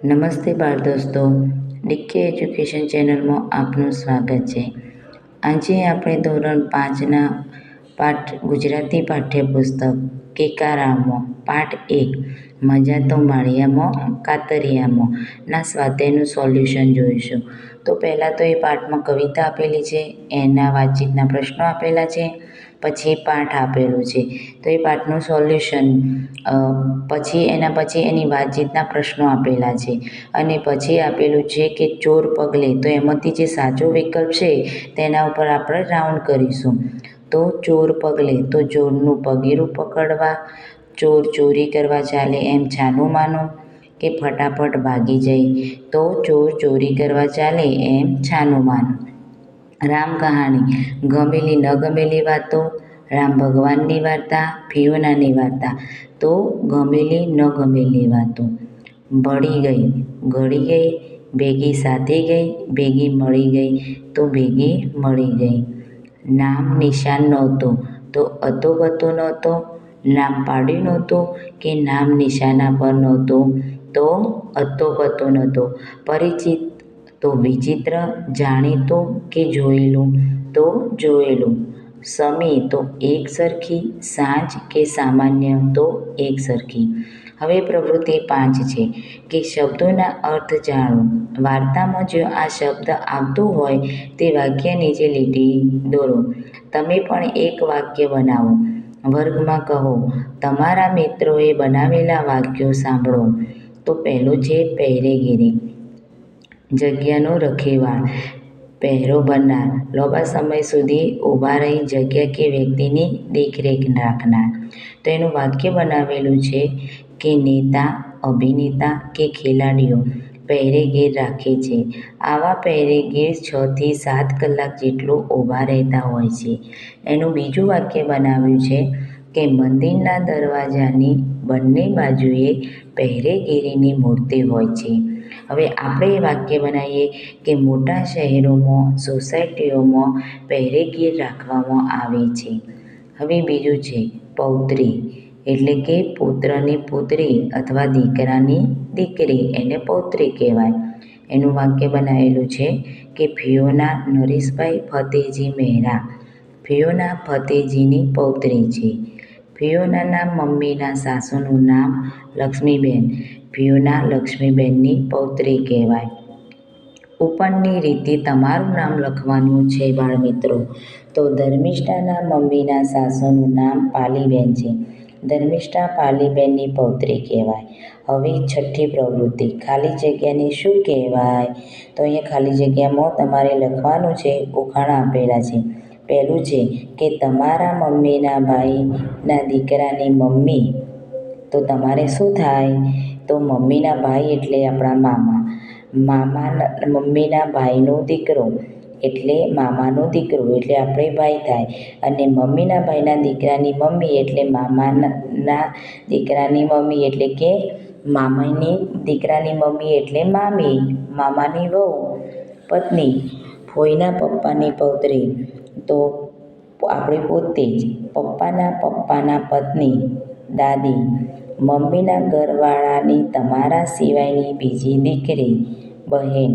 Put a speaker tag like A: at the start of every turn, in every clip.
A: નમસ્તે બાળ દોસ્તો, ડીકે એજ્યુકેશન ચેનલમાં આપનું સ્વાગત છે. આજે આપણે ધોરણ 5ના પાઠ ગુજરાતી પાઠ્યપુસ્તક કેકારામાં પાઠ 1 મજા તો માળિયામાં કાતરિયામાં ના સ્વાધ્યાયનું સોલ્યુશન જોઈશું. તો પહેલાં તો એ પાઠમાં કવિતા આપેલી છે, એના વાતચીતના પ્રશ્નો આપેલા છે, પછી પાઠ આપેલું છે. તો એ પાઠનું સોલ્યુશન પછી એની વાતચીતના પ્રશ્નો આપેલા છે અને પછી આપેલું છે કે ચોર પગલે. તો એમાંથી જે સાચો વિકલ્પ છે તેના ઉપર આપણે રાઉન્ડ કરીશું. તો ચોર પગલે, તો ચોરનું પગેરું પકડવા, ચોર ચોરી કરવા ચાલે એમ છાનું માનું કે ફટાફટ ભાગી જાય. તો ચોર ચોરી કરવા ચાલે એમ છાનું માનું. રામ કહાણી, ગમેલી ન ગમેલી વાતો. રામ ભગવાનની વાર્તા, ફિયોનાની વાર્તા. તો ગમેલી ન ગમેલી વાતો. ભળી ગઈ, ઘડી ગઈ, ભેગી સાથી ગઈ, ભેગી મળી ગઈ. તો ભેગી મળી ગઈ. નામ નિશાન નહોતું, તો અતોગતો નહોતો. નામ પાડ્યું નહોતું કે નામ નિશાના પર નહોતું. તો અતોગતો નહોતો. પરિચિત, તો વિચિત્ર. જાણીતું કે જોયેલું, તો જોયેલું. સમી, તો એક સરખી. સાંજ કે સામાન્ય, તો એક સરખી. હવે પ્રવૃત્તિ 5 છે કે શબ્દોના અર્થ જાણો. વાર્તામાં જો આ શબ્દ આવતો હોય તે વાક્ય નીચે લીટી દોરો. તમે પણ એક વાક્ય બનાવો. વર્ગમાં કહો. તમારા મિત્રોએ બનાવેલા વાક્યો સાંભળો. તો પહેલું છે પહેરેગીરી. જગ્યાનો રખેવાળ. પહેરો ભરનાર, લાંબા સમય સુધી ઊભા રહી જગ્યા કે વ્યક્તિની દેખરેખ રાખનાર. તો એનું વાક્ય બનાવેલું છે કે નેતા, અભિનેતા કે ખેલાડીઓ પહેરેગીર રાખે છે. આવા પહેરેગીર 6 થી 7 કલાક જેટલું ઊભા રહેતા હોય છે. એનું બીજું વાક્ય બનાવ્યું છે કે મંદિરના દરવાજાની બંને બાજુએ પહેરેગીરીની મૂર્તિ હોય છે. હવે આપણે એ વાક્ય બનાવીએ કે મોટા શહેરોમાં, સોસાયટીઓમાં પહેરેગીર રાખવામાં આવે છે. હવે બીજું છે પૌત્રી, એટલે કે પુત્રની પુત્રી અથવા દીકરાની દીકરી, એને પૌત્રી કહેવાય. એનું વાક્ય બનાવેલું છે કે ફિયોના નરેશભાઈ ફતેજી મહેરા. ફિયોના ફતેજીની પૌત્રી છે. ફિયોનાના મમ્મીના સાસુનું નામ લક્ષ્મીબેન. ફિયોના લક્ષ્મીબેનની પૌત્રી કહેવાય. ઉપરની રીતે તમારું નામ લખવાનું છે બાળમિત્રો. તો ધર્મિષ્ઠાના મમ્મીના સાસુનું નામ પાલીબેન છે. ધર્મિષ્ઠા પાલીબેનની પૌત્રી કહેવાય. હવે છઠ્ઠી પ્રવૃત્તિ, ખાલી જગ્યાને શું કહેવાય? તો અહીંયા ખાલી જગ્યામાં તમારે લખવાનું છે, ઉખાણા આપેલા છે. પહેલું છે કે તમારા મમ્મીના ભાઈના દીકરાની મમ્મી. તો તમારે શું થાય? તો મમ્મીના ભાઈ એટલે આપણા મામા. મમ્મીના ભાઈનો દીકરો એટલે મામાનો દીકરો, એટલે આપણે ભાઈ થાય. અને મમ્મીના ભાઈના દીકરાની મમ્મી એટલે મામાના દીકરાની મમ્મી, એટલે કે મામાની દીકરાની મમ્મી એટલે મામી. મામાની વહુ, પત્ની. ફોઈના પપ્પાની પૌત્રી, તો આપણે પોતે જ. પપ્પાના પપ્પાના પત્ની, દાદી. મમ્મીના ઘરવાળાની તમારા સિવાયની બીજી દીકરી, બહેન.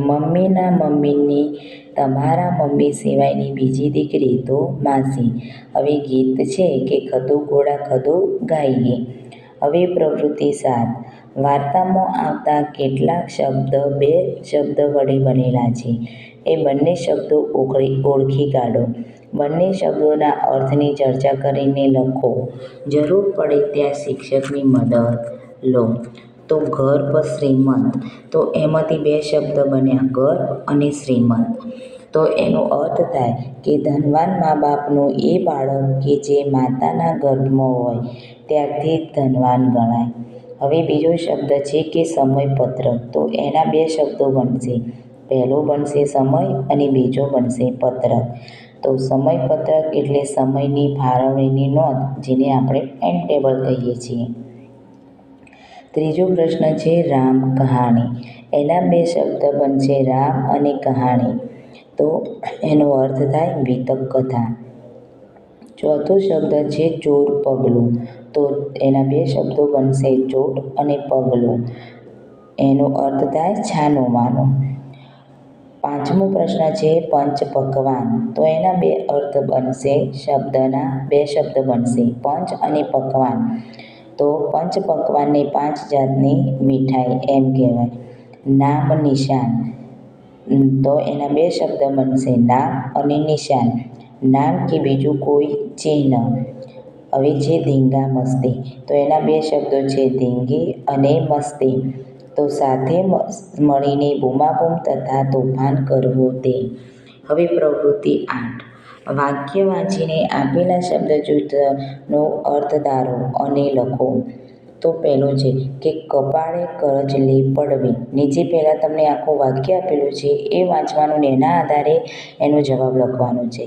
A: મમ્મીના મમ્મીની તમારા મમ્મી સિવાયની બીજી દીકરી, તો માસી. હવે ગીત છે કે ખધું ઘોડા ખધું ગાઈએ. હવે પ્રવૃત્તિ 7, વાર્તામાં આવતા કેટલાક શબ્દ 2 શબ્દ વડે બનેલા છે. એ બંને શબ્દો ઓળખી કાઢો. બંને શબ્દોના અર્થની ચર્ચા કરીને લખો. જરૂર પડે ત્યાં શિક્ષકની મદદ લો. તો ઘર પર શ્રીમંત, તો એમાંથી 2 શબ્દ બન્યા, ઘર અને શ્રીમંત. તો એનો અર્થ થાય કે ધનવાન મા બાપનું એ બાળક કે જે માતાના ગર્ભમાં હોય ત્યારથી જ ધનવાન ગણાય. હવે બીજો શબ્દ છે કે સમયપત્રક. તો એના 2 શબ્દો બનશે. પહેલો બનશે સમય અને બીજો બનશે પત્રક. તો સમયપત્રક એટલે સમયની ફાળવણીની નોંધ, જેને આપણે ટાઈમ ટેબલ કહીએ છીએ. ત્રીજો પ્રશ્ન છે રામ કહાણી. એના 2 શબ્દ બનશે રામ અને કહાણી. તો એનો અર્થ થાય વિતક કથા. ચોથો શબ્દ છે ચોર પગલું. તો એના 2 શબ્દો બનશે ચોટ અને પગલું. એનો અર્થ થાય છાનો માનો. પાંચમો પ્રશ્ન છે પંચ પકવાન, તો એના બે અર્થ બનશે, શબ્દના બે શબ્દ બનશે પંચ અને પકવાન. તો પંચ પકવાનને 5 જાતની મીઠાઈ એમ કહેવાય. નામ નિશાન, તો એના બે શબ્દ બનશે નામ અને નિશાન. નામ કે બીજું કોઈ ચિહ્ન. હવે છે ધીંગા મસ્તી, તો એના બે શબ્દો છે ધીંગી અને મસ્તી. તો સાથે મળીને બૂમાબૂમ તથા તોફાન કરવું તે. હવે પ્રવૃત્તિ 8, વાક્ય વાંચીને આપેલા શબ્દજૂથનો અર્થ ધારો અને લખો. તો પહેલું છે કે કપાળે કરચલી પડવી. નીચે પહેલાં તમને આખું વાક્ય આપેલું છે એ વાંચવાનું ને એના આધારે એનો જવાબ લખવાનો છે.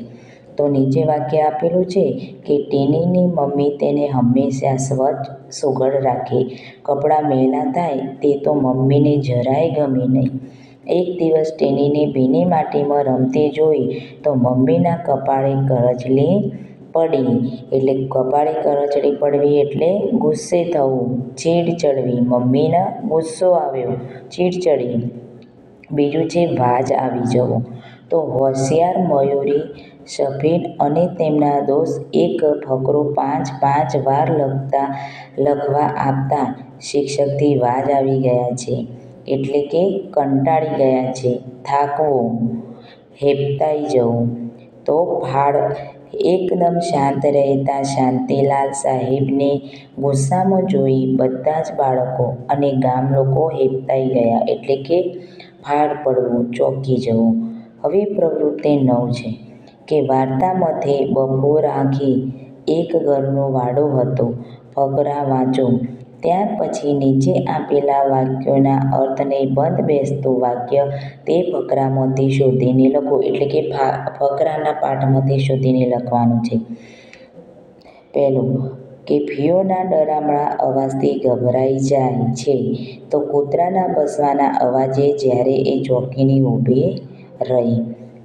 A: તો નીચે વાક્ય આપેલું છે કે ટીનીની મમ્મી તેને હંમેશા સ્વચ્છ સુઘડ રાખે. કપડાં મેલા થાય તે તો મમ્મીને જરાય ગમે નહીં. એક દિવસ ટીનીને ભીની માટીમાં રમતી જોઈ તો મમ્મીના કપાળે કરચલી પડી. એટલે કપાળે કરચલી પડવી એટલે ગુસ્સે થવું, ચીડ ચડવી. મમ્મીને ગુસ્સો આવ્યો, ચીડ ચડી. બીજું છે વાજ આવી જવો, તો હોશિયાર મયુરી સફીન અને તેમના દોસ્ત એક ફકરો 5 વાર લખવા આપતા શિક્ષકથી વાજ આવી ગયા છે. એટલે કે કંટાળી ગયા છે, થાકવું, હેબતાઈ જવું. તો ફાળ, એકદમ શાંત રહેતા શાંતિલાલ સાહેબને ગુસ્સામાં જોઈ બધા જ બાળકો અને ગામ લોકો હેબતાઈ ગયા. એટલે કે ફાળ પડવું, ચોંકી જવું. હવે પ્રવૃત્તિ 9 છે કે વાર્તામાંથી બપોર આખી એક ઘરનો વાડો હતો. ફકરા વાંચો. ત્યાર પછી નીચે આપેલા વાક્યોના અર્થને બંધ બેસતું વાક્ય તે ફકરામાંથી શોધીને લખો. એટલે કે ફકરાના પાઠમાંથી શોધીને લખવાનું છે. પહેલું કે ફિયોના ડરામણા અવાજથી ગભરાઈ જાય છે, તો કૂતરાના ભસવાના અવાજે જ્યારે એ ચોંકીને ઊભી રહી.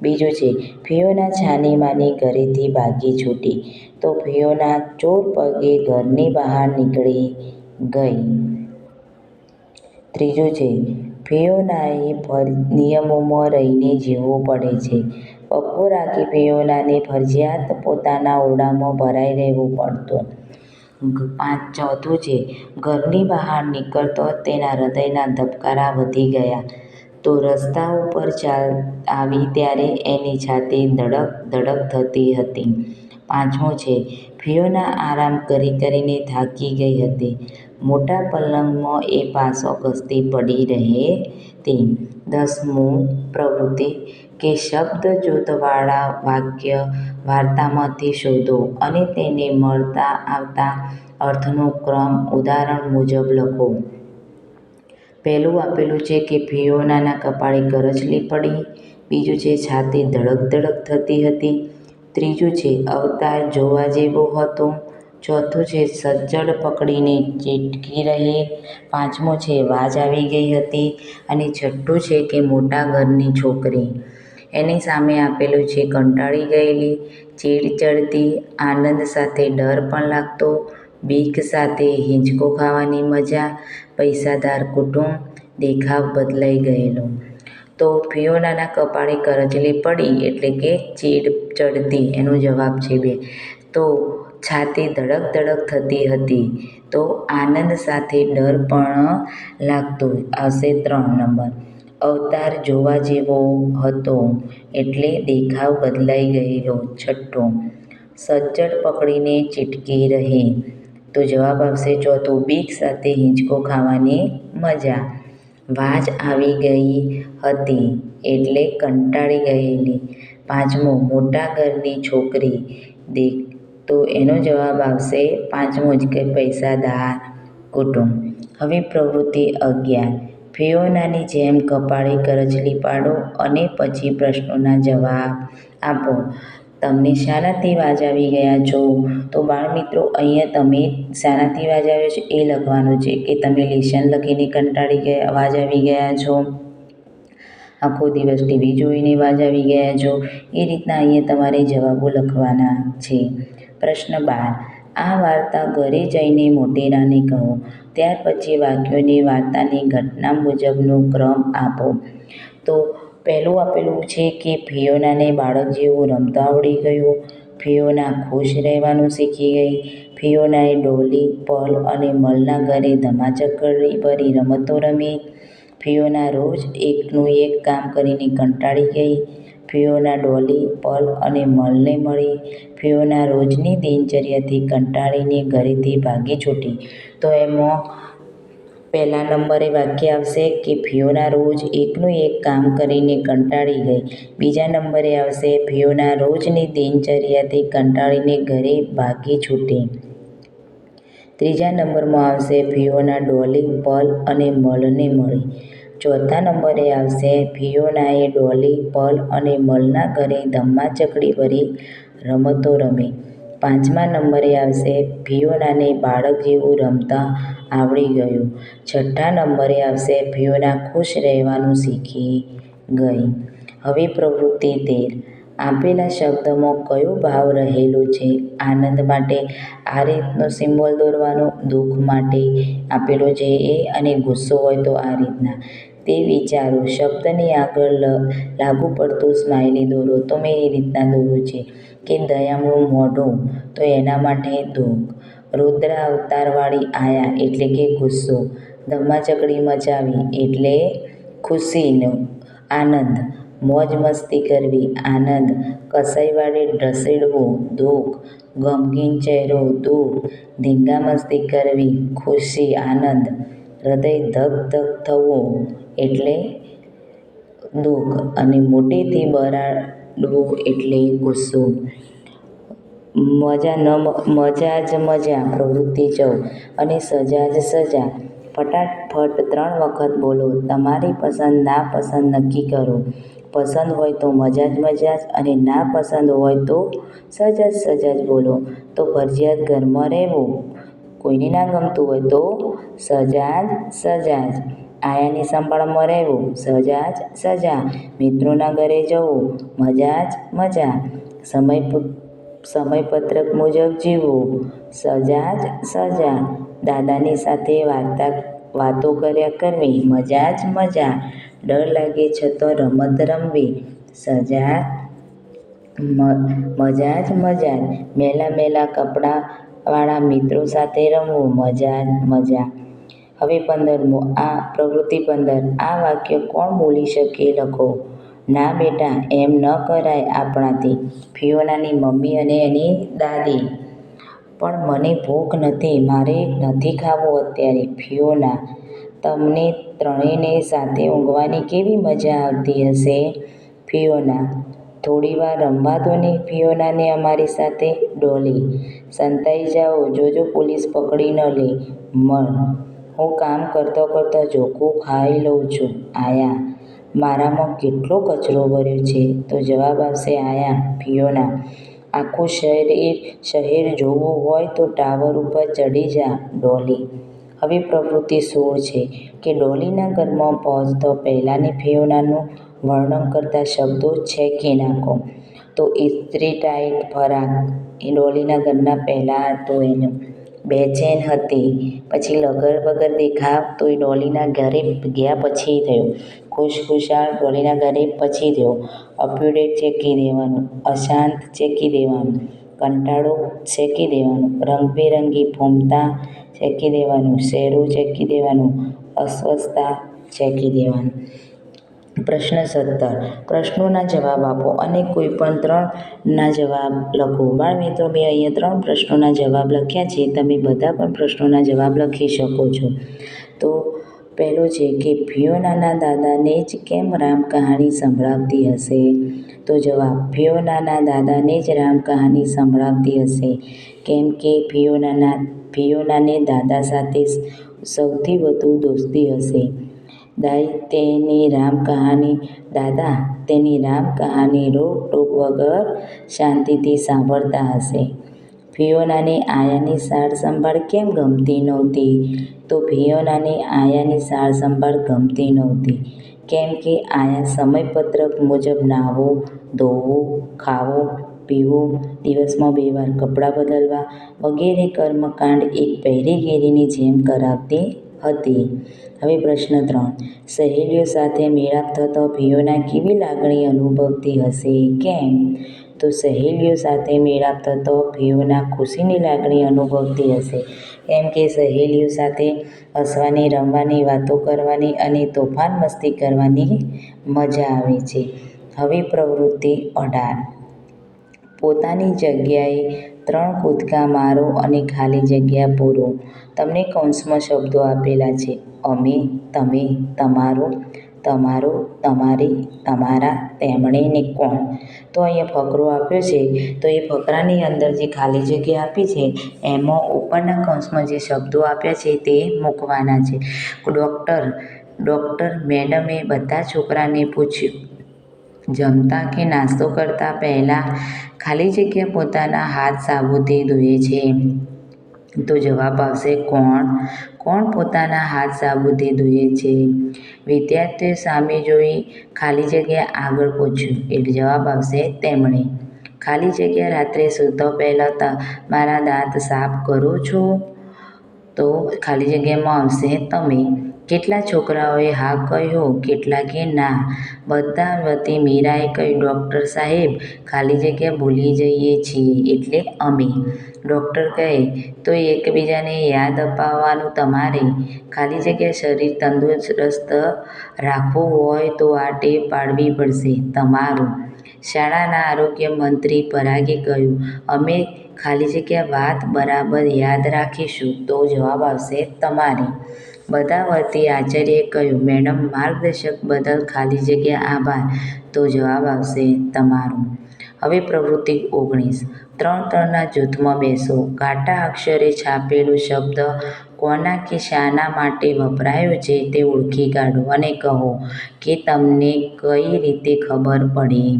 A: બીજું છે ફિયોના છાની માની ઘરેથી ભાગી છૂટી, તો ફિયોના ચોર પગે ઘરની બહાર નીકળી ગઈ. ત્રીજું છે ફિયોનાએ નિયમોમાં રહીને જીવવું પડે છે. બપોર આખી ફિયોનાને ફરજિયાત પોતાના ઓરડામાં ભરાઈ રહેવું પડતું. ચોથું છે ઘરની બહાર નીકળતો તેના હૃદયના ધબકારા વધી ગયા, તો રસ્તા ઉપર આવી ત્યારે એની છાતી ધડક ધડક થતી હતી. પાંચમું છે ફિયોના આરામ કરી કરીને થાકી ગઈ હતી. મોટા પલંગમાં એ પાસો ઘસતી પડી રહેતી. 10મું પ્રવૃત્તિ કે શબ્દજૂથવાળા વાક્ય વાર્તામાંથી શોધો અને તેને મળતા આવતા અર્થનો ક્રમ ઉદાહરણ મુજબ લખો. પહેલું આપેલું છે કે ફિયોનાના કપાળે કરચલી પડી. બીજું છે છાતી ધડક ધડક થતી હતી. ત્રીજું છે અવતાર જોવા જેવો હતો. ચોથું છે સજ્જડ પકડીને ચીટકી રહી. પાંચમું છે વાજ આવી ગઈ હતી. અને છઠ્ઠું છે કે મોટા ઘરની છોકરી. એની સામે આપેલું છે કંટાળી ગયેલી, ચીડ ચડતી, આનંદ સાથે ડર પણ લાગતો, બીક સાથે હિંચકો ખાવાની મજા, પૈસાદાર કુટુંબ, દેખાવ બદલાઈ ગયેલો. તો ફિયોનાના કપાળે કરચલી પડી એટલે કે ચીડ ચડતી, એનો જવાબ છે 2. તો છાતી ધડક ધડક થતી હતી, તો આનંદ સાથે ડર પણ લાગતો, આવશે 3 નંબર. અવતાર જોવા જેવો હતો એટલે દેખાવ બદલાઈ ગયેલો, છઠ્ઠું. સજ્જડ પકડીને ચીટકી રહી, તો જવાબ આવશે 4. બીક સાથે હિંચકો ખાવાની મજા. વાજ આવી ગઈ હતી એટલે કંટાળી ગયેલી. 5મું મોટા ઘરની છોકરી, તો એનો જવાબ આવશે 5મો જ કે પૈસાદાર કુટુંબ. હવે પ્રવૃત્તિ 11, ફિયોનાની જેમ કપાળે કરચલી પાડો અને પછી પ્રશ્નોના જવાબ આપો. તમને શાનાથી વાજ આવી ગયા છો? તો બાળમિત્રો અહીંયા તમે શાનાથી વાજ આવ્યો છે એ લખવાનું છે કે તમે લેશન લખીને કંટાળી ગયા, વાજ આવી ગયા છો, આખો દિવસ ટીવી જોઈને વાજ આવી ગયા છો. એ રીતના અહીંયા તમારે જવાબો લખવાના છે. પ્રશ્ન 12, આ વાર્તા ઘરે જઈને મોટેરાને કહો. ત્યાર પછી વાક્યોને વાર્તાની ઘટના મુજબનો ક્રમ આપો. તો પહેલું આપેલું છે કે ફિયોનાને બાળક જેવું રમતા આવડી ગયું. ફિયોના ખુશ રહેવાનું શીખી ગઈ. ફિયોનાએ ડોલી, પલ અને મલના ઘરે ધમાચકડી રમતો રમી. ફિયોના રોજ એકનું એક કામ કરીને કંટાળી ગઈ. ફિયોના ડોલી, પલ અને મલને મળી. ફિયોના રોજની દિનચર્યાથી કંટાળીને ઘરેથી ભાગી છૂટી. તો એમાં પહેલા નંબરે વાક્ય આવશે કે ફિયોના રોજ એકનું એક કામ કરીને કંટાળી ગઈ. બીજા નંબરે આવશે ફિયોના રોજની દિનચર્યાથી કંટાળીને ઘરે ભાગી છૂટી. ત્રીજા નંબરમાં આવશે ફિયોના ડોલી, પલ અને મલને મળી. ચોથા નંબરે આવશે ફિયોનાએ ડોલી, પલ અને મલના ઘરે ધમાચકડી રમતો રમી. પાંચમા નંબરે આવશે ફિયોનાને બાળક જેવું રમતા આવડી ગયું. છઠ્ઠા નંબરે આવશે ફિયોના ખુશ રહેવાનું શીખી ગઈ. હવે પ્રવૃત્તિ 13. આપેલા શબ્દમાં કયો ભાવ રહેલો છે? આનંદ માટે આ રીતનો સિમ્બોલ દોરવાનો, દુઃખ માટે આપેલો છે એ, અને ગુસ્સો હોય તો આ રીતના. તે વિચારો. શબ્દની આગળ લાગુ પડતું સ્માઇલી દોરો. તો મેં એ રીતના દોર્યું છે કે દયાળુ મોઢું, તો એના માટે દુઃખ. રુદ્ર અવતારવાળી આયા એટલે કે ગુસ્સો. ધમાચકડી મચાવી એટલે ખુશીનો આનંદ. મોજ મસ્તી કરવી આનંદ. કસાઈ વાળે ઢસેડવું દુઃખ. ગમગીન ચહેરો દુઃખ. ધીંગામસ્તી કરવી ખુશી આનંદ. હૃદય ધક ધક થવું એટલે દુઃખ, અને મોટેથી બરાડવું એટલે ગુસ્સો. મજા જ મજા પ્રવૃત્તિ 14. અને સજા જ સજા. ફટાફટ 3 વખત બોલો. તમારી પસંદ નાપસંદ નક્કી કરો. પસંદ હોય તો મજા જ મજા, અને ના પસંદ હોય તો સજા જ બોલો. તો ફરજિયાત ઘરમાં રહેવું, કોઈને ના ગમતું હોય તો સજા જ. આયાની સંભાળમાં રહેવું, સજા જ સજા. મિત્રોના ઘરે જવું, મજા જ મજા. સમયપત્રક મુજબ જીવવું, સજા જ સજા. દાદાની સાથે વાતો કર્યા કરવી, મજા જ મજા. ડર લાગે છતાં રમત રમવી, મજા જ મજા. મેલા કપડાવાળા મિત્રો સાથે રમવું, મજા જ મજા. હવે 15મો પ્રવૃત્તિ 15. આ વાક્ય કોણ બોલી શકે લખો. ના બેટા, એમ ન કરાય આપણાથી. ફિયોનાની મમ્મી અને એની દાદી. પણ મને ભૂખ નથી, મારે નથી ખાવું અત્યારે. ફિયોના. તમને ત્રણેયને સાથે ઊંઘવાની કેવી મજા આવતી હશે. ફિયોના. થોડીવાર રમવા દો ને ફિયોનાને અમારી સાથે. ડોલી. સંતાઈ જાઓ, જોજો પોલીસ પકડી ન લે. મલ. હું કામ કરતો ઝોકું ખાઈ લઉં છું. આયા. મારામાં કેટલો કચરો ભર્યો છે. તો જવાબ આવશે આયા. ફિયોના. આખું શહેર જોવું હોય તો ટાવર ઉપર ચડી જા. ડોલી. હવે પ્રવૃત્તિ 16 છે કે ડોલીના ઘરમાં પહોંચતા પહેલાંની ફિયોનાનું વર્ણન કરતા શબ્દો છેકી નાખો. તો ઇસ્ત્રી ટાઈટ ફરાક. એ ડોલીના ઘરના પહેલાં તો એનું બેચેન હતી. પછી લગર દેખાવ, તો એ ડોલીના ઘરે ગયા પછી થયું. ખુશખુશાલ, ડોલીના ઘરે પછી થયો. અપ-ટુ-ડેટ ચેકી દેવાનું, અશાંત ચેકી દેવાનું, કંટાળો ચેકી દેવાનું, રંગબેરંગી ફૂમતા ચેકી દેવાનું, શેરો ચેકી દેવાનું, અસ્વસ્થતા ચેકી દેવાનું. પ્રશ્ન 17. પ્રશ્નોના જવાબ આપો અને કોઈ પણ 3ના જવાબ લખો. બાળમિત્રો, મેં અહીંયા 3 પ્રશ્નોના જવાબ લખ્યા છે. તમે બધા પણ પ્રશ્નોના જવાબ લખી શકો છો. તો પહેલો છે કે ફિયોનાના દાદાને જ કેમ રામ કહાની સંભળાવતી હશે. તો જવાબ, ફિયોનાના દાદાને જ રામ કહાની સંભળાવતી હશે કેમ કે ફિયોનાને દાદા સાથે સૌથી વધુ દોસ્તી હશે. દાદા તેની રામ કહાની રોકટોક વગર શાંતિથી સાંભળતા હશે. ફિયોનાને આયાની સાર-સંભાળ કેમ ગમતી નહોતી. તો ફિયોનાને આયાની સાર-સંભાળ ગમતી નહોતી કેમ કે આયા સમયપત્રક મુજબ નાહવું, ધોવું, ખાવું પીવું, દિવસમાં 2 વાર કપડાં બદલવા વગેરે કર્મકાંડ એક પહેરેગીરીની જેમ કરાવતી હતી. હવે પ્રશ્ન 3. સહેલીઓ સાથે મેળાપ થતો ફિયોના કેવી લાગણી અનુભવતી હશે? કેમ? તો સહેલીઓ સાથે મેળાપ થતો ફિયોના ખુશીની લાગણી અનુભવતી હશે, કેમ કે સહેલીઓ સાથે હસવાની, રમવાની, વાતો કરવાની અને તોફાન મસ્તી કરવાની મજા આવે છે. હવે પ્રવૃત્તિ 18. પોતાની જગ્યાએ 3 કૂદકા મારો અને ખાલી જગ્યા પૂરો. તમને કૌંસમાં શબ્દો આપેલા છે: અમે, તમે, તમારું, તમારો, તમારી, તમારા, તેમણે ને કોણ. તો અહીંયા ફકરો આપ્યો છે, તો એ ફકરાની અંદર જે ખાલી જગ્યા આપી છે એમાં ઉપરના કૌંસમાં જે શબ્દો આપ્યા છે તે મૂકવાના છે. ડૉક્ટર મેડમે બધા છોકરાને પૂછ્યું, જમતા કે નાસ્તો કરતા પહેલાં ખાલી જગ્યા પોતાના હાથ સાબુથી ધોએ છે? તો જવાબ આવશે કોણ? કોણ પોતાના હાથ સાબુથી ધોએ છે? વિદ્યાર્થીઓએ સામે જોઈ ખાલી જગ્યા આગળ પૂછ્યું, એટલે જવાબ આવશે તેમણે. ખાલી જગ્યા રાત્રે સૂતા પહેલાં તમારા દાંત સાફ કરો છો? તો ખાલી જગ્યામાં આવશે તમે. કેટલા છોકરાઓએ હા કહ્યું, કેટલાકે ના? બધા વતી મીરાએ કહ્યું, ડૉક્ટર સાહેબ, ખાલી જગ્યા ભૂલી જઈએ છીએ, એટલે અમે. ડૉક્ટર કહે, તો એકબીજાને યાદ અપાવવાનું તમારે. ખાલી જગ્યા શરીર તંદુરસ્ત રાખવું હોય તો આ ટેવ પાડવી પડશે, તમારું. શાળાના આરોગ્ય મંત્રી પરાગે કહ્યું, અમે ખાલી જગ્યા વાત બરાબર યાદ રાખીશું. તો જવાબ આવશે તમારી. બધા વતી આચાર્યએ કહ્યું, મેડમ, માર્ગદર્શન બદલ ખાલી જગ્યા આભાર. તો જવાબ આવશે તમારું. હવે પ્રવૃત્તિ 19. 3-3 ના જૂથમાં બેસો. ઘાટા અક્ષરે છાપેલો શબ્દ કોના કે શાના માટે વપરાયો છે તે ઓળખી કાઢો અને કહો કે તમને કઈ રીતે ખબર પડી.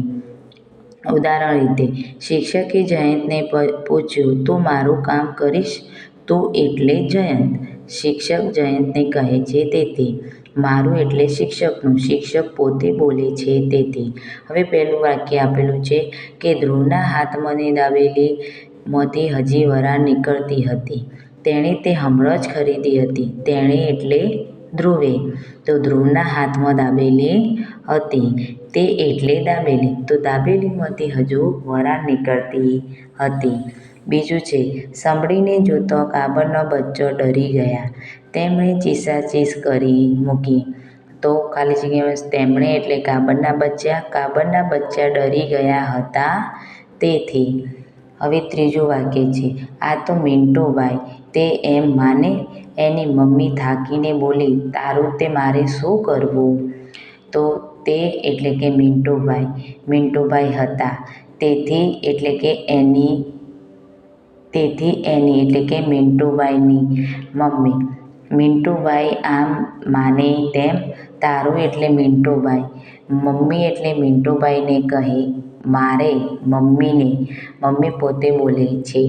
A: ઉદાહરણ રીતે, શિક્ષકે જયંતને પૂછ્યું, તું મારું કામ કરીશ? તું એટલે જયંત. શિક્ષક જયંતને કહે છે તેથી. મારું એટલે શિક્ષકનું. શિક્ષક પોતે બોલે છે તેથી. હવે પહેલું વાક્ય આપેલું છે કે ધ્રુવના હાથમાંની દાબેલીમાંથી હજી વરાળ નીકળતી હતી. તેણે તે હમણાં જ ખરીદી હતી. તેણે એટલે ધ્રુવે. તો ધ્રુવના હાથમાં દાબેલી હતી. તે એટલે દાબેલી. તો દાબેલીમાંથી હજુ વરાળ નીકળતી હતી. બીજું છે, સંભળીને જોતો કાબરનો બચ્ચો ડરી ગયા. તેમણે ચીસાચીસ કરી મૂકી. તો ખાલી જગ્યામાં તેમણે એટલે કાબરના બચ્ચા. કાબરના બચ્ચા ડરી ગયા હતા તેથી. હવે ત્રીજું વાક્ય છે, આ તો મિન્ટુભાઈ, તે એમ માને? એની મમ્મી થાકીને બોલી, તારું તે મારે શું કરવું? તો તે એટલે કે મિન્ટુભાઈ હતા. તેથી એટલે કે એની એટલે કે મિન્ટુભાઈની મમ્મી. મિન્ટુભાઈ આમ માને તેમ. તારું એટલે મિન્ટુભાઈ. મમ્મી એટલે મિન્ટુભાઈને કહે, મારે મમ્મીને. મમ્મી પોતે બોલે છે.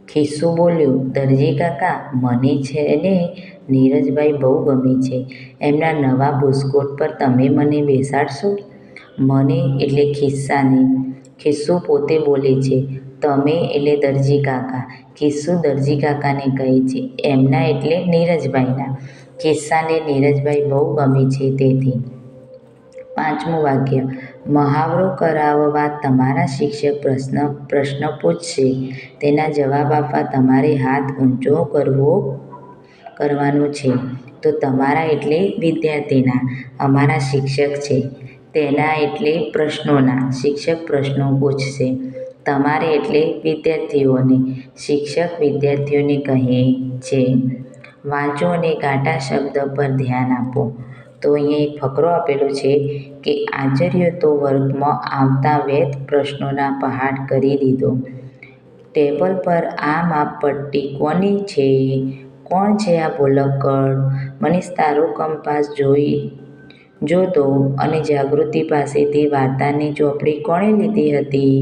A: ખિસ્સુ બોલ્યો, દરજીકાકા, મને છે ને નીરજભાઈ બહુ ગમે છે. એમના નવા બુસ્કોટ પર તમે મને બેસાડશો? મને એટલે ખિસ્સાને. ખિસ્સુ પોતે બોલે છે. તમે એટલે દરજીકાકા. ખિસ્સુ દરજીકાકાને કહે છે. એમના એટલે નીરજભાઈના. ખિસ્સાને નીરજભાઈ બહુ ગમે છે તેથી. પાંચમું વાક્ય, મહાવરો કરાવવા તમારા શિક્ષક પ્રશ્ન પૂછશે. તેના જવાબ આપવા તમારે હાથ ઊંચો કરવાનો છે. તો તમારા એટલે વિદ્યાર્થીના. અમારા શિક્ષક છે. તેના એટલે પ્રશ્નોના. શિક્ષક પ્રશ્નો પૂછશે. તમારે એટલે વિદ્યાર્થીઓને. શિક્ષક વિદ્યાર્થીઓને કહે છે. વાંચો અને ઘાટા શબ્દ પર ધ્યાન આપો. તો અહીંયા એક ફકરો આપેલો છે કે આચાર્ય તો વર્ગમાં આવતા વેત પ્રશ્નોના પહાડ કરી દીધો. ટેબલ પર આ માપપટ્ટી કોની છે? કોણ છે આ ભૂલક્કડ? મનીષ, તારો કંપાસ જોતો. અને જાગૃતિ પાસેથી વાર્તાની ચોપડી કોણે લીધી હતી?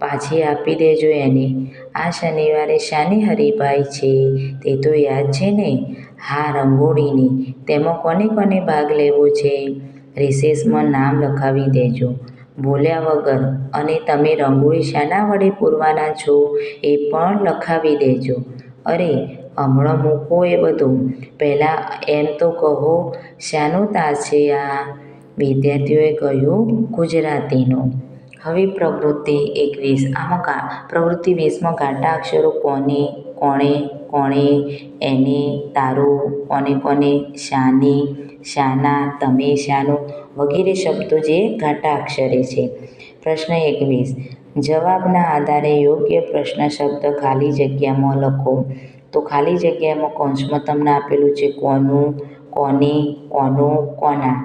A: પાછી આપી દેજો એને. આ શનિવારે શાની હરીફાઈ છે તે તો યાદ છે ને? હા, રંગોળીની. તેમાં કોને કોને ભાગ લેવો છે? રિસેસમાં નામ લખાવી દેજો. ભૂલ્યા વગર. અને તમે રંગોળી શાના વડે પૂરવાના છો એ પણ લખાવી દેજો. અરે, હમણાં મૂકો એ બધું. પહેલાં એમ તો કહો, શાનો તાસ છે આ? વિદ્યાર્થીઓએ કહ્યું, ગુજરાતીનો. હવે પ્રવૃત્તિ 21. પ્રવૃત્તિ 20માં ઘાટા અક્ષરો કોને, કોણે, કોણે, એને, તારું, કોને કોને, શાની, શાના, તમે, શાનું વગેરે શબ્દો જે ઘાટા અક્ષરે છે. પ્રશ્ન 21. જવાબના આધારે યોગ્ય પ્રશ્ન શબ્દ ખાલી જગ્યામાં લખો. તો ખાલી જગ્યામાં કૌંસમાં તમને આપેલું છે કોનું, કોની, કોનું, કોના.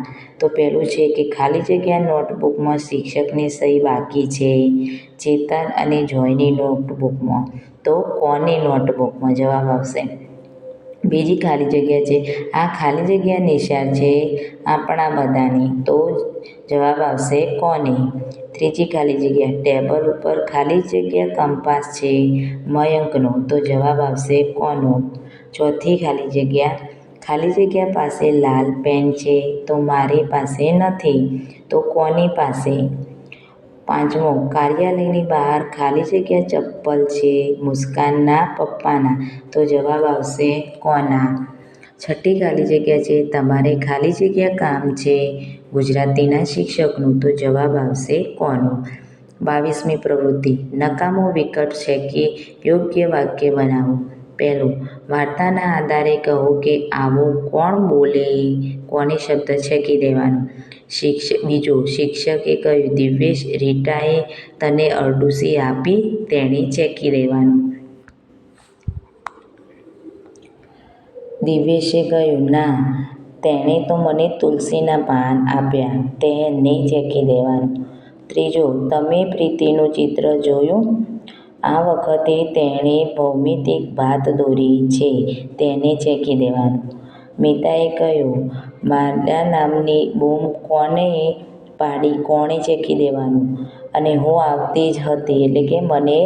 A: તો પહેલું છે કે ખાલી જગ્યા નોટબુકમાં શિક્ષકની સહી બાકી છે. ચેતન અને જોયની નોટબુકમાં. તો કોની નોટબુકમાં જવાબ આવશે. બીજી ખાલી જગ્યા છે, આ ખાલી જગ્યા નિશાળ છે આપણા બધાની. તો જવાબ આવશે કોની. ત્રીજી ખાલી જગ્યા, ટેબલ ઉપર ખાલી જગ્યા કંપાસ છે મયંકનો. તો જવાબ આવશે કોનો. ચોથી ખાલી જગ્યા પાસે લાલ પેન છે તો મારી પાસે નથી. તો કોની પાસે. પાંચમો, કાર્યાલયની બહાર ખાલી જગ્યા ચપ્પલ છે મુસ્કાનના પપ્પાના. તો જવાબ આવશે કોના. છઠ્ઠી ખાલી જગ્યા છે, તમારે ખાલી જગ્યા કામ છે ગુજરાતીના શિક્ષકનું. તો જવાબ આવશે કોનું. 22મી પ્રવૃત્તિ, નકામો વિકલ્પ છેકી યોગ્ય વાક્ય બનાવો. પહેલું, વાર્તાના આધારે કહો કે આવું કોણ બોલે. કોને શબ્દ છેકી દેવાનો. બીજું, શિક્ષકે કહ્યું, દિવ્યેશ, રીટાએ તને અરડુસી આપી. તેણે છેકી દેવાનું. દિવ્યેશે કહ્યું, ના, તેણે તો મને તુલસીના પાન આપ્યા. તેને છેકી દેવાનું. ત્રીજું, તમે પ્રીતિનું ચિત્ર જોયું. આ વખતે તેણે ભૌમિતિક ભાત દોરી છે. તેને છેકી દેવાનું. મિતાએ કહ્યું, મારા નામની બૂમ કોણે પાડી. કોણે છેકી દેવાનું. અને હું આવતી જ હતી એટલે કે મને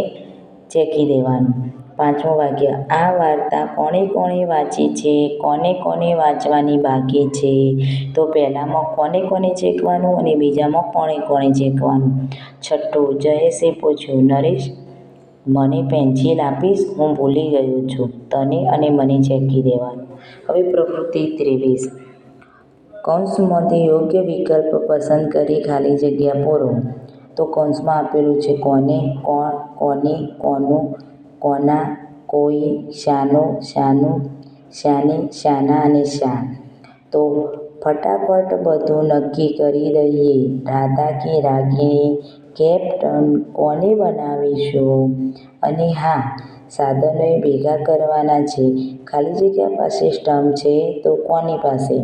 A: છેકી દેવાનું. પાંચમું વાક્ય, આ વાર્તા કોણે કોણે વાંચી છે. કોને કોને વાંચવાની બાકી છે. તો પહેલામાં કોને કોને છેકવાનું અને બીજામાં કોણે કોણે છેકવાનું. છઠ્ઠું, જયેશે પૂછ્યું, નરેશ, મને પેન્સિલ આપીશ. હું ભૂલી ગયો છું. તને અને મને છેકી દેવાનું. હવે પ્રવૃત્તિ 23. કૌંસમાંથી યોગ્ય વિકલ્પ પસંદ કરી ખાલી જગ્યા પૂરો. તો કૌંસમાં આપેલું છે કોને, કોણ, કોની, કોનું, કોના, કોઈ, શાનું, શાનું, શાની, શાના અને શા. તો ફટાફટ બધું નક્કી કરી દઈએ. રાધા કે રાગીણી કેપ્ટન કોને બનાવીશું. અને હા, સાધનોએ ભેગા કરવાના છે. ખાલી જગ્યા પાસે સ્ટમ્પ છે તો કોની પાસે.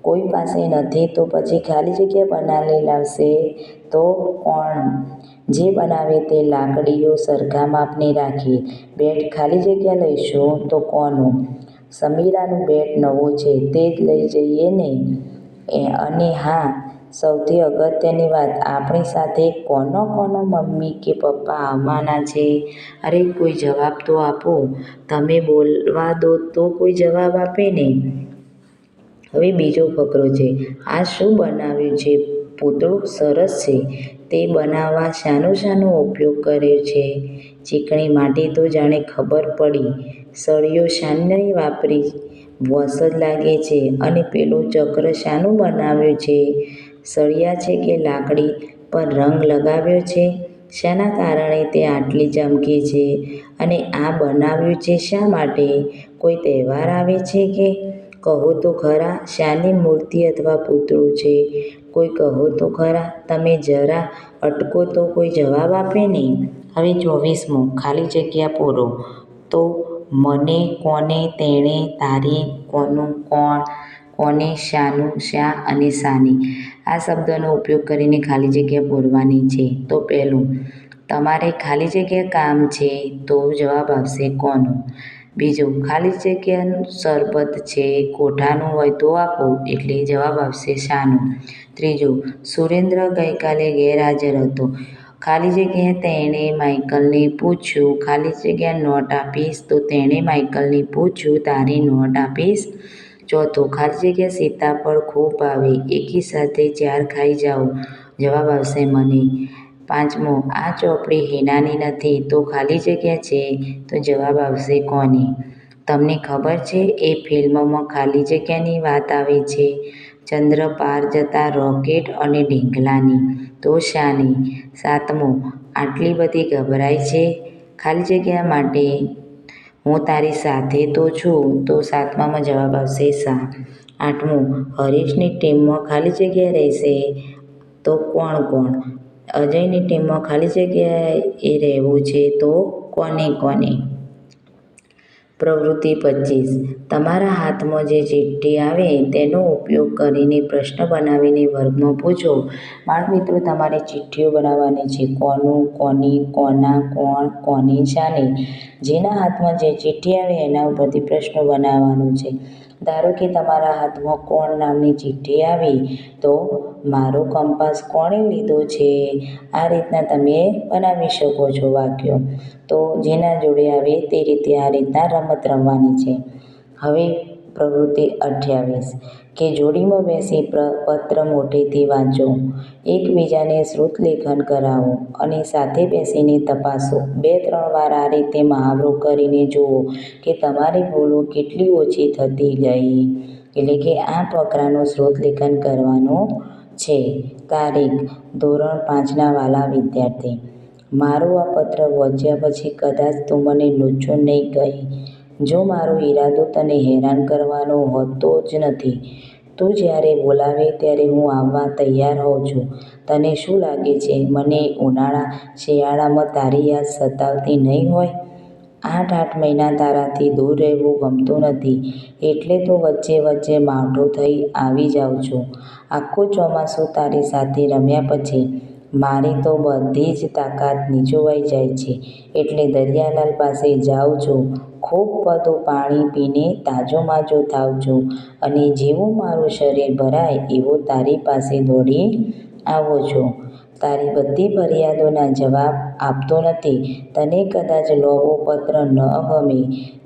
A: કોઈ પાસે નથી તો પછી ખાલી જગ્યા બનાવી લાવશે તો કોણ. જે બનાવે તે લાકડીઓ સરખા માપની રાખી. બેટ ખાલી જગ્યા લઈશું તો કોનું. સમીરાનું બેટ નવું છે તે જ લઈ જઈએ ને. અને હા, સૌથી અગત્યની વાત, આપણી સાથે કોનો કોનો મમ્મી કે પપ્પા આવવાના છે. અરે, કોઈ જવાબ તો આપો. તમે બોલવા દો તો કોઈ જવાબ આપે ને. હવે બીજો ફકરો છે, આ શું બનાવ્યું છે પૂતળું સરસ છે. તે બનાવવા શાનો ઉપયોગ કર્યો છે. ચીકણી માટી તો જાણે ખબર પડી. સળીઓ શાની વાપરી. વોશ લાગે છે. અને પેલું ચક્ર શાનું બનાવ્યું છે. સળિયા છે કે લાકડી પર રંગ લગાવ્યો છે. શાના કારણે તે આટલી ચમકે છે. અને આ બનાવ્યું છે શા માટે. કોઈ તહેવાર આવે છે કે. કહો તો ખરા, શાની મૂર્તિ અથવા પૂતળું છે. કોઈ કહો તો ખરા. તમે જરા અટકો તો કોઈ જવાબ આપે ને. હવે 24મો, ખાલી જગ્યા પૂરો. તો મને, કોને, તેણે, તારી, કોનું, કોણ, કોને, શાનું, શા અને શાની. આ શબ્દોનો ઉપયોગ કરીને ખાલી જગ્યા પૂરવાની છે. તો પહેલું, તમારે ખાલી જગ્યા કામ છે. તો જવાબ આવશે કોનું. બીજું, ખાલી જગ્યાનું શરબત છે કોઠાનું હોય તો આપો. એટલે જવાબ આવશે શાનું. ત્રીજું, સુરેન્દ્ર ગઈકાલે ગેરહાજર હતો. ખાલી જગ્યા તેણે માઈકલને પૂછ્યું. ખાલી જગ્યા નોટ આપીશ. તો તેણે માઈકલને પૂછ્યું, તારી નોટ આપીશ. ચોથું, ખાલી જગ્યા સીતાફળ ખૂબ ભાવે. એકી સાથે 4 ખાઈ જાઓ. જવાબ આવશે મને. 5મો, આ ચોપડી હિનાની નથી તો ખાલી જગ્યા છે તો જવાબ આવશે કોની? તમને ખબર છે એ ફિલ્મમાં ખાલી જગ્યાની વાત આવે છે. ચંદ્ર પાર જતા રોકેટ અને ઢીંગલાની તો શાની? 7મો, આટલી બધી ગભરાય છે ખાલી જગ્યા માટે? હું તારી સાથે તો છું તો 7મામાં જવાબ આવશે શા? 8મો, હરીશની ટીમમાં ખાલી જગ્યા રહેશે તો કોણ કોણ? અજયની ટીમમાં ખાલી જગ્યાએ રહેવું છે તો કોને કોને? પ્રવૃત્તિ 25, તમારા હાથમાં જે ચિઠ્ઠી આવે તેનો ઉપયોગ કરીને પ્રશ્ન બનાવીને વર્ગમાં પૂછો. બાળમિત્રો, તમારે ચિઠ્ઠીઓ બનાવવાની છે. કોનું, કોની, કોના, કોણ, કોની, શાની? જેના હાથમાં જે ચિઠ્ઠી આવે એના ઉપરથી પ્રશ્નો બનાવવાનો છે. ધારો કે તમારા હાથમાં કોણ નામની ચિઠ્ઠી આવી તો મારો કંપાસ કોણે લીધો છે? આ રીતના તમે બનાવી શકો છો વાક્યો. તો જેના જોડે આવે તે રીતે આ રીતના રમત રમવાની છે. હવે પ્રવૃત્તિ 28, કે જોડીમાં બેસી પત્ર મોટેથી વાંચો. એકબીજાને શ્રુતલેખન કરાવો અને સાથે બેસીને તપાસો. 2-3 વાર આ રીતે મહાવરો કરીને જુઓ કે તમારી ભૂલો કેટલી ઓછી થતી ગઈ. એટલે કે આ ફકરાનું શ્રુતલેખન કરવાનું છે. તારીખ: ધોરણ 5ના વાલા વિદ્યાર્થી, મારો આ પત્ર વાંચ્યા પછી કદાચ તું મને લુચ્ચો નહીં કહે. જો મારો ઈરાદો તને હેરાન કરવાનો હોતો જ નથી. તું જ્યારે બોલાવે ત્યારે હું આવવા તૈયાર હોઉં છું. તને શું લાગે છે મને ઉનાળા શિયાળામાં તારી યાદ સતાવતી નહીં હોય? 8 મહિના તારાથી દૂર રહેવું ગમતું નથી એટલે તો વચ્ચે વચ્ચે માવઠું થઈ આવી જાઉં છું. આખું ચોમાસું તારી સાથે રમ્યા પછી મારી તો બધી જ તાકાત નીચોવાઈ જાય છે એટલે દરિયાલાલ પાસે જાઉં છું. ખૂબ બધું પાણી પીને તાજોમાજો થાઉં છું અને જેવું મારું શરીર ભરાય એવો તારી પાસે દોડી આવું છું. તારી બધી ફરિયાદોના જવાબ આપતો નથી. તને કદાચ લોભો પત્ર ન ગમે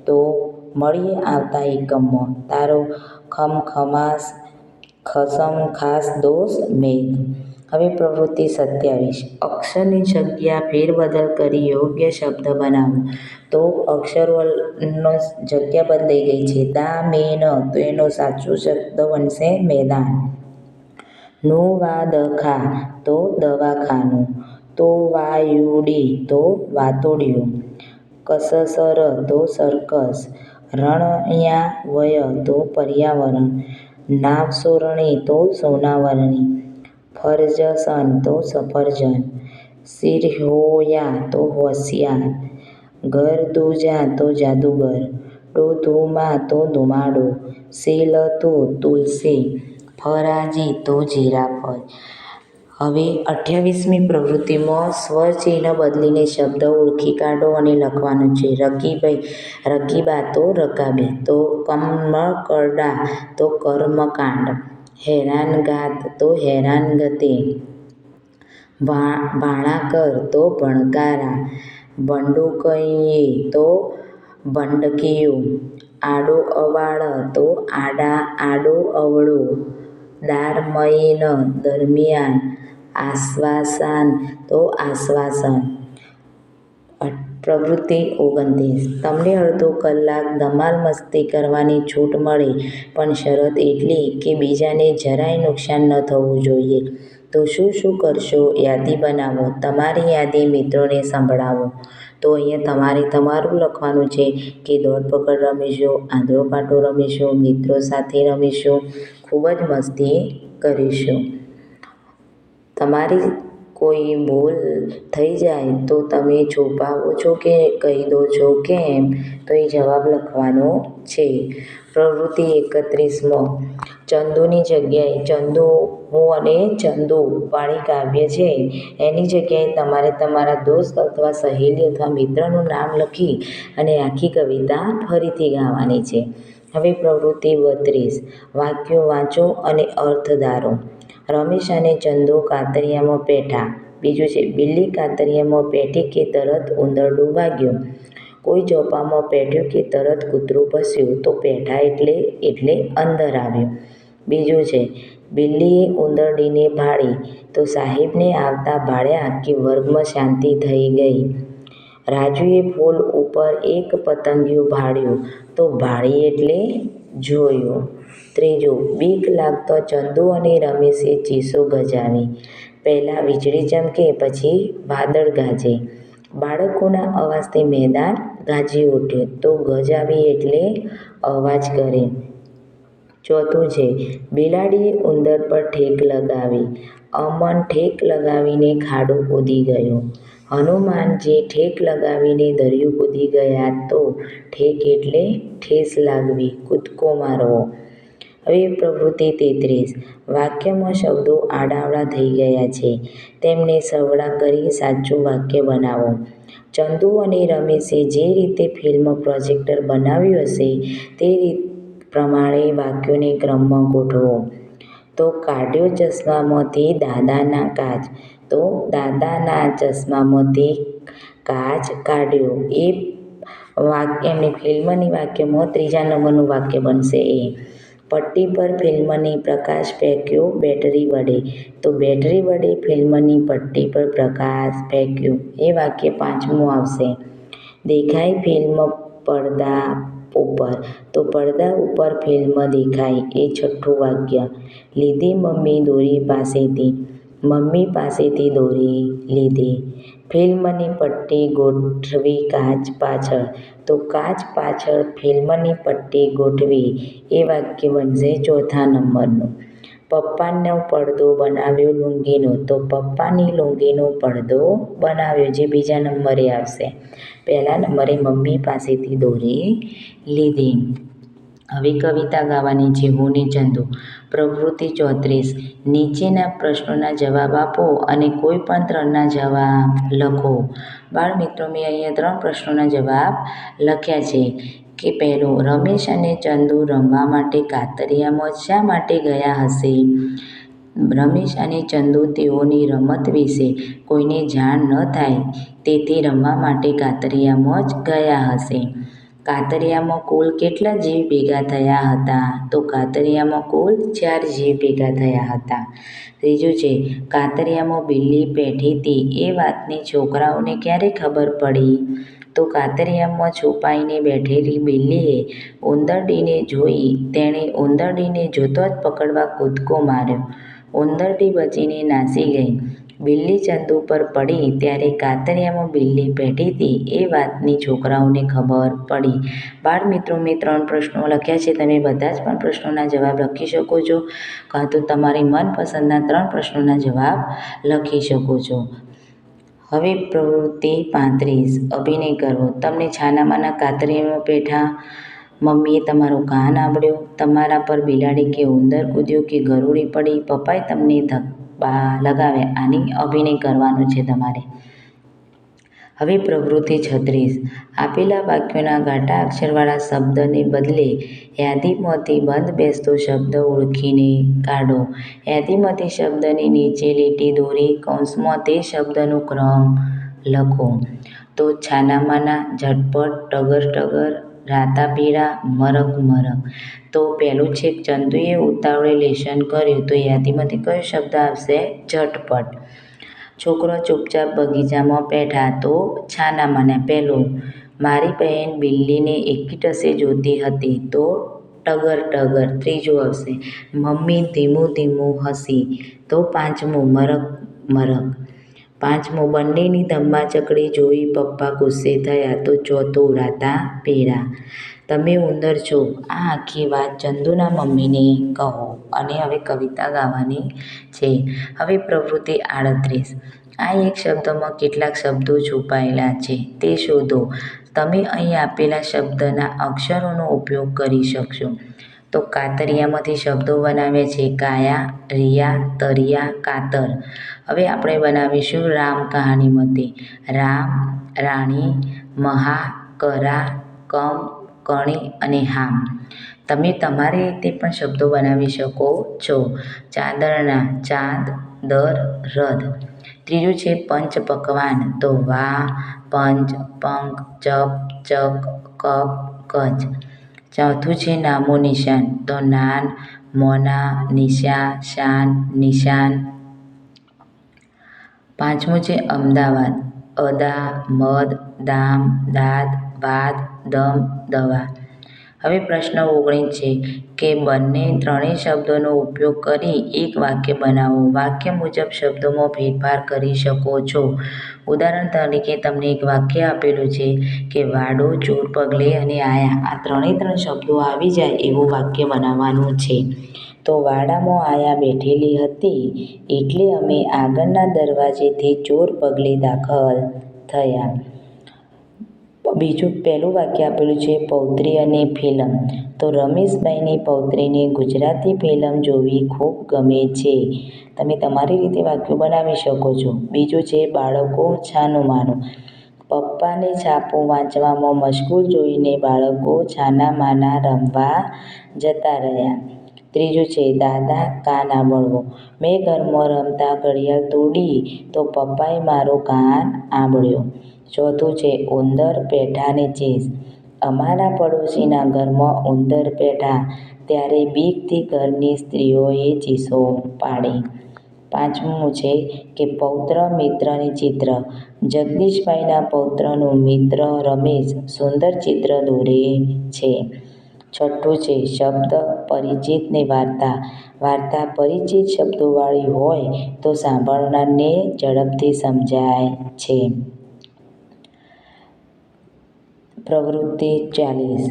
A: તો મળીએ આવતા એકમમાં. તારો ખસમખાસ દોસ્ત મેઘ. હવે પ્રવૃત્તિ 27, અક્ષરની જગ્યા ફેરબદલ કરી યોગ્ય શબ્દ બનાવો. તો અક્ષરોનો જગ્યા બદલાઈ ગઈ છે. દા-મે-ન તો એનો સાચો શબ્દ બનશે મેદાન. નું-વા-દ-ખા તો દવાખાનું. તો-વા-યુ-ડી તો વાતોડિયું. કસ-સર તો સર્કસ. રણ-યા-વય તો પર્યાવરણ. નાવ-સોરણી તો સોનાવરણી. ફરજસન તો સફરજન. શિર-હો-યા તો હોશિયાર. ઘર-દુ-જા તો જાદુગર. ટુ-ધુ-મા તો ધુમાડો. સે-લ-તુ તુલસી. ફ-રા-જી તો જીરાફ. હવે 28મી પ્રવૃત્તિમાં સ્વરચિહ્ન બદલીને શબ્દ ઓળખી કાઢો અને લખવાનું છે. રકીબા તો રકાબી. તો કમકરડા તો કર્મકાંડ. હેરાનગાત તો હેરાનગતિ. ભાણાકર તો ભણકારા. ભંડૂકય્યે તો ભંડકીયું. આડો-અવાળ તો આડો-અવળું. દારમયિન દરમિયાન. આશ્વાસાન તો આશ્વાસન. પ્રવૃત્તિ 29, તમને અડધો કલાક ધમાલ મસ્તી કરવાની છૂટ મળે પણ શરત એટલી કે બીજાને જરાય નુકસાન ન થવું જોઈએ. તો શું શું કરશો? યાદી બનાવો. તમારી યાદી મિત્રોને સંભળાવો. તો અહીંયા તમારે તમારું લખવાનું છે કે દોડ-પકડ રમીશું, આંધળો-પાટો રમીશું, મિત્રો સાથે રમીશું, ખૂબ જ મસ્તી કરીશું. તમારી કોઈ ભૂલ થઈ જાય તો તમે છુપાવો છો કે કહી દો છો કેમ? તો એ જવાબ લખવાનો છે. પ્રવૃત્તિ 31માં ચંદુની જગ્યાએ ચંદુ, હું અને ચંદુ વાળી કાવ્ય છે એની જગ્યાએ તમારે તમારા દોસ્ત અથવા સહેલી અથવા મિત્રનું નામ લખી અને આખી કવિતા ફરીથી ગાવાની છે. હવે પ્રવૃત્તિ 32, વાક્યો વાંચો અને અર્થ ધારો. રમેશ અને ચંદુ કાતરિયામાં પેઠા. બીજું છે બિલ્લી કાતરિયામાં પેઠી કે તરત ઉંદરડું ભાગ્યું. કોઈ ચોપામાં પેઠ્યું કે તરત કૂતરું ભસ્યું. તો પેઠા એટલે અંદર આવ્યું. બીજું છે બિલ્લીએ ઉંદરડીને ભાળી તો સાહેબને આવતા ભાળ્યા કે વર્ગમાં શાંતિ થઈ ગઈ. રાજુએ ફૂલ ઉપર એક પતંગિયું ભાળ્યું તો ભાળી એટલે જોયું. ત્રીજું બીક લાગતો ચંદુ અને રમેશે ચીસો ગજાવી. પહેલાં વીજળી ચમકે પછી વાદળ ગાજે. બાળકોના અવાજથી મેદાન ગાજી ઉઠ્યું તો ગજાવી એટલે અવાજ કરે. ચોથું છે બિલાડીએ ઉંદર પર ઠેક લગાવી. અમન ઠેક લગાવીને ખાડો કૂદી ગયો. હનુમાનજી ઠેક લગાવીને દરિયો કૂદી ગયા તો ઠેક એટલે ઠેસ લાગવી, કૂદકો મારવો. હવે પ્રવૃત્તિ 33. વાક્યમાં શબ્દો આડાઅવળા થઈ ગયા છે. તેમને સરવાળા કરી સાચું વાક્ય બનાવો. ચંદુ અને રમેશે જે રીતે ફિલ્મ પ્રોજેક્ટર બનાવ્યું હશે તે પ્રમાણે વાક્યોને ક્રમમાં ગોઠવો. તો કાઢ્યો ચશ્મામાંથી દાદાના કાચ. તો દાદાના ચશ્મામાંથી કાચ કાઢ્યો. એ એમની ફિલ્મની વાક્યમાં 3જા નંબરનું વાક્ય બનશે એ. પટ્ટી પર ફિલ્મની પ્રકાશ ફેંક્યો બેટરી વડે. તો બેટરી વડે ફિલ્મની પટ્ટી પર પ્રકાશ ફેંક્યો. એ વાક્ય 5મું આવશે. દેખાય ફિલ્મ પડદા ઉપર. તો પડદા ઉપર ફિલ્મ દેખાય. એ 6થું વાક્ય. લીધી મમ્મી દોરી પાસેથી. મમ્મી પાસેથી દોરી લીધી. ફિલ્મની પટ્ટી ગોઠવી કાચ પાછળ. તો કાચ પાછળ ફિલ્મની પટ્ટી ગોઠવી. એ વાક્ય બનશે 4થા નંબરનું. પપ્પાનો પડદો બનાવ્યો લુંગીનો. તો પપ્પાની લુંગીનો પડદો બનાવ્યો જે 2જા નંબરે આવશે. 1લા નંબરે મમ્મી પાસેથી દોરી લીધી. હવે કવિતા ગાવાની છે હું ને ચંદુ. પ્રવૃત્તિ 34. નીચેના પ્રશ્નોના જવાબ આપો અને કોઈ પણ 3ના જવાબ લખો. બાળ મિત્રો મેં અહીંયા 3 પ્રશ્નોના જવાબ લખ્યા છે કે પહેલો રમેશ અને ચંદુ રમવા માટે કાતરિયામાં શા માટે ગયા હશે? રમેશ અને ચંદુ તેઓની રમત વિશે કોઈને જાણ ન થાય તેથી રમવા માટે કાતરિયામાં જ ગયા હશે. કાતરિયામાં કુલ કેટલા જીવ ભેગા થયા હતા? તો કાતરિયામાં કુલ 4 જીવ ભેગા થયા હતા. ત્રીજું છે કાતરિયામાં બિલ્લી બેઠી હતી એ વાતની છોકરાઓને ક્યારે ખબર પડી? તો કાતરિયામાં છુપાઈને બેઠેલી બિલ્લીએ ઉંદરડીને જોઈ. તેણે ઉંદરડીને જોતો જ પકડવા કૂદકો માર્યો. ઉંદરડી બચીને નાસી ગઈ. બિલ્લી ચંદુ પર પડી ત્યારે કાતરિયામાં બિલ્લી બેઠી હતી એ વાતની છોકરાઓને ખબર પડી. બાળ મિત્રો મેં 3 પ્રશ્નો લખ્યા છે. તમે બધા જ પણ પ્રશ્નોના જવાબ લખી શકો છો કાં તો તમારી મનપસંદના 3 પ્રશ્નોના જવાબ લખી શકો છો. હવે પ્રવૃત્તિ 35. અભિનય કરવો. તમને છાનામાના કાતરિયામાં બેઠા મમ્મીએ તમારો કાન આંબળ્યો, તમારા પર બિલાડી કે ઉંદર કૂદ્યો કે ગરોળી પડી, પપ્પાએ તમને ધબ્બા લગાવ્યા. આની અભિનય કરવાનું છે તમારે. હવે પ્રવૃત્તિ 36. આપેલા વાક્યોના ઘાટા અક્ષરવાળા શબ્દને બદલે યાદીમાંથી બંધ બેસતો શબ્દ ઓળખીને કાઢો. યાદીમાંથી શબ્દની નીચે લીટી દોરી કૌંસમાં તે શબ્દનો ક્રમ લખો. તો છાનામાના, ઝટપટ, ટગર ટગર, રાતા પીળા, મરક મરક. તો પહેલું છે ચંદુએ ઉતાવળે લેસન કર્યું. તો યાદીમાંથી કયો શબ્દ આવશે? ઝટપટ. છોકરો ચૂપચાપ બગીચામાં બેઠા. તો છાનામાના પહેલું. મારી બહેન બિલ્લીને એકીટસે જોતી હતી. તો ટગર ટગર. ત્રીજું આવશે મમ્મી ધીમું ધીમું હસી. તો 5મું મરક મરક. 5મું બંનેની ધમ્માચકડી જોઈ પપ્પા ગુસ્સે થયા. તો 4થું રાતા પીળા. તમે ઉંદર છો આ આખી વાત ચંદુના મમ્મીને કહો. અને હવે કવિતા ગાવાની છે. હવે પ્રવૃત્તિ 38. આ એક શબ્દમાં કેટલાક શબ્દો છુપાયેલા છે તે શોધો. તમે અહીં આપેલા શબ્દના અક્ષરોનો ઉપયોગ કરી શકશો. તો કાતરિયામાંથી શબ્દો બનાવ્યા છે કાયા, રિયા, તરિયા, કાતર. હવે આપણે બનાવીશું રામ કહાનીમાંથી. રામ, રાણી, મહા, કરા, કમ, કણી અને હામ. તમે તમારી રીતે પણ શબ્દો બનાવી શકો છો. ચાંદરણા, ચાંદ, દર, રદ. ત્રીજું છે પંચ પકવાન. તો વા, પંચ, પંખ, ચપ, ચક, કપ, કચ. ચોથું છે નામો નિશાન. તો નાન, મોના, નિશા, શાન, નિશાન. પાંચમું છે અમદાવાદ. અદા, મદ, દામ, દાદ, ભાત, દમ, દવા. હવે પ્રશ્ન 19 છે કે બંને ત્રણેય શબ્દોનો ઉપયોગ કરી એક વાક્ય બનાવો. વાક્ય મુજબ શબ્દોમાં ફેરફાર કરી શકો છો. ઉદાહરણ તરીકે તમને એક વાક્ય આપેલું છે કે વાડો, ચોર પગલે અને આયા. આ ત્રણ શબ્દો આવી જાય એવું વાક્ય બનાવવાનું છે. તો વાડામાં આયા બેઠેલી હતી એટલે અમે આગળના દરવાજેથી ચોર પગલે દાખલ થયા. પહેલું વાક્ય આપેલું છે પૌત્રી અને ફિલ્મ. તો રમેશભાઈની પૌત્રીને ગુજરાતી ફિલ્મ જોવી ખૂબ ગમે છે. તમે તમારી રીતે વાક્યો બનાવી શકો છો. બીજું છે બાળકો છાનું માનું. પપ્પાને છાપું વાંચવામાં મશગુલ જોઈને બાળકો છાના માના રમવા જતા રહ્યા. ત્રીજું છે દાદા કાન આંબળવો. મેં ઘરમાં રમતા ઘડિયાળ તોડી તો પપ્પાએ મારો કાન આંબળ્યો. ચોથું છે ઉંદર, પેઠા ને ચેસ. અમારા પડોશીના ઘરમાં ઉંદર પેઠા ત્યારે બીકથી ઘરની સ્ત્રીઓએ ચીસો પાડી. પાંચમું છે કે પૌત્ર મિત્રની ચિત્ર. જગદીશભાઈના પૌત્રનું મિત્ર રમેશ સુંદર ચિત્ર દોરે છે. છઠ્ઠું છે શબ્દ પરિચિત ને વાર્તા. વાર્તા પરિચિત શબ્દોવાળી હોય તો સાંભળનારને ઝડપથી સમજાય છે. પ્રવૃત્તિ 40.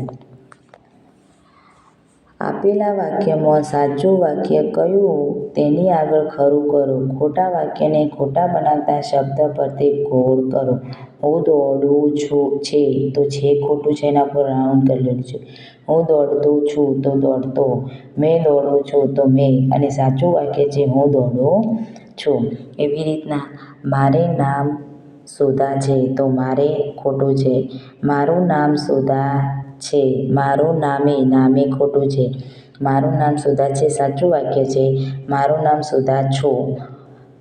A: આપેલા વાક્યમાં સાચું વાક્ય કયું તેની આગળ ખરું કરો. ખોટા વાક્યને ખોટા બનાવતા શબ્દ પરથી ગોળ કરો. હું દોડું છું છે તો છે ખોટું છે એના પર રાઉન્ડ કરેલું છે. હું દોડતો છું તો દોડતો. મેં દોડું છું તો મેં. અને સાચું વાક્ય છે હું દોડું છું. એવી રીતના મારે નામ સુધા છે તો મારે ખોટું છે. મારું નામ સુધા છે. મારું નામે ખોટું છે. મારું નામ સુધા છે સાચું વાક્ય છે. મારું નામ સુધા છું.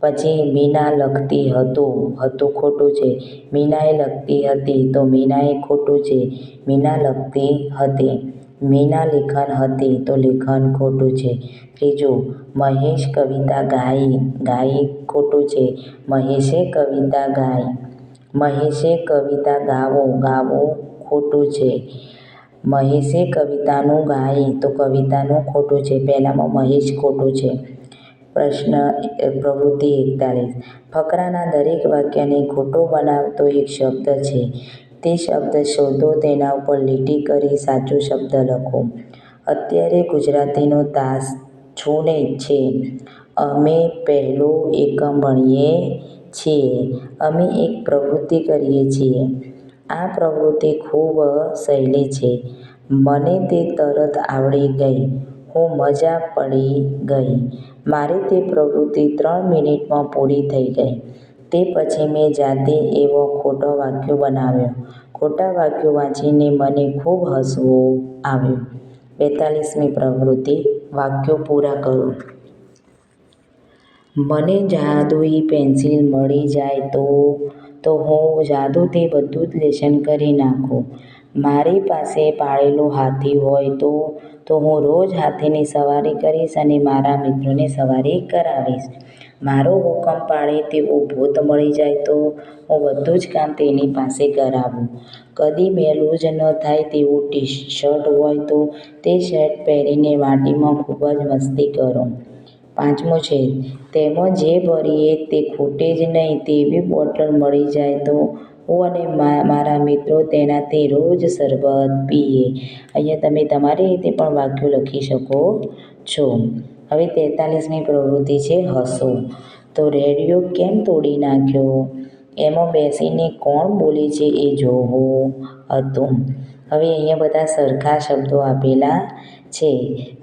A: પછી મીના લખતી હતું ખોટું છે. મીનાએ લખતી હતી તો મીનાએ ખોટું છે. મીના લખતી હતી. મીના લેખન હતી તો લેખન ખોટું છે. ત્રીજું મહેશ કવિતા ગાઈ ખોટું છે. મહેશે કવિતા ગાઈ. મહેશે કવિતા ગાવું ખોટું છે. મહેશે કવિતાનું ગાઈ તો કવિતાનું ખોટું છે. પહેલામાં મહેશ ખોટું છે. પ્રવૃત્તિ 41. ફકરાના દરેક વાક્યને ખોટો બનાવતો એક શબ્દ છે. તે શબ્દ શોધો તેના ઉપર લીટી કરી સાચો શબ્દ લખો. અત્યારે ગુજરાતીનો તાસ છૂને છે. અમે પહેલો એકમ ભણીએ છીએ. અમે એક પ્રવૃત્તિ કરીએ છીએ. આ પ્રવૃત્તિ ખૂબ સહેલી છે. મને તે તરત આવડી ગઈ. હું મજા પડી ગઈ. મારી તે પ્રવૃત્તિ 3 મિનિટમાં પૂરી થઈ ગઈ. તે પછી મેં જાતે એવો ખોટો વાક્યો બનાવ્યો. ખોટા વાક્યો વાંચીને મને ખૂબ હસવું આવ્યું. 42મી પ્રવૃત્તિ વાક્યો પૂરા કરો. મને જાદુઈ પેન્સિલ મળી જાય તો હું જાદુથી બધું જ લેશન કરી નાખું. મારી પાસે પાળેલો હાથી હોય તો હું રોજ હાથીની સવારી કરીશ અને મારા મિત્રોને સવારી કરાવીશ. મારો હુકમ પાળે તેવું ભૂત મળી જાય તો હું બધું જ કામ તેની પાસે કરાવું. કદી મેલું જ ન થાય તેવું ટી-શર્ટ હોય તો તે શર્ટ પહેરીને વાડીમાં ખૂબ જ મસ્તી કરું. પાંચમું છે તેમાં જે ભરીએ તે ખૂટે જ નહીં તેવી બોટલ મળી જાય તો હું અને મારા મિત્રો તેનાથી રોજ શરબત પીએ. અહીંયા તમે તમારી રીતે પણ વાક્યો લખી શકો છો. હવે 43મી પ્રવૃત્તિ છે હસો. તો રેડિયો કેમ તોડી નાખ્યો? એમાં બેસીને કોણ બોલે છે એ જોવું હતું. હવે અહીંયા બધા સરખા શબ્દો આપેલા છે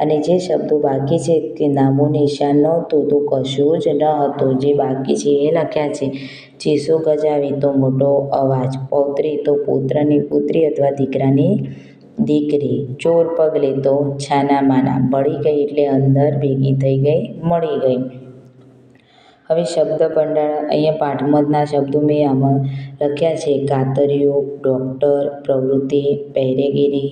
A: અને જે શબ્દો બાકી છે કે નામું નિશાન નહોતું તો કશું જ ન હતું. જે બાકી છે એ લખ્યા છે ચીસો ગજાવી તો મોટો અવાજ. પૌત્રી તો પુત્રની પુત્રી અથવા દીકરાની દીકરી. ચોર પગલે તો છાના માના. મળી ગઈ એટલે અંદર ભેગી થઈ ગઈ મળી ગઈ. હવે શબ્દ ભંડાર અહીંયા પાઠમતના શબ્દો મેં આમાં લખ્યા છે કાતરિયો, ડૉક્ટર, પ્રવૃત્તિ, પહેરેગીરી,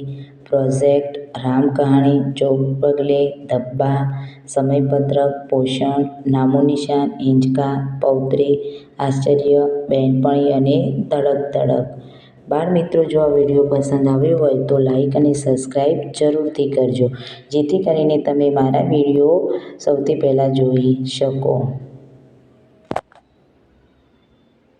A: પ્રોજેક્ટ, રામ કહાણી, ચોક પગલે, ધબ્બા, સમયપત્રક, પોષણ, નામો નિશાન, હિંચકા, પૌત્રી, આશ્ચર્ય, બહેનપણી અને ધડક ધડક. બાળ મિત્રો, જો આ વિડીયો પસંદ આવ્યો હોય તો લાઈક અને સબસ્ક્રાઈબ જરૂરથી કરજો, જેથી કરીને તમે મારા વિડીયો સૌથી પહેલાં જોઈ શકો.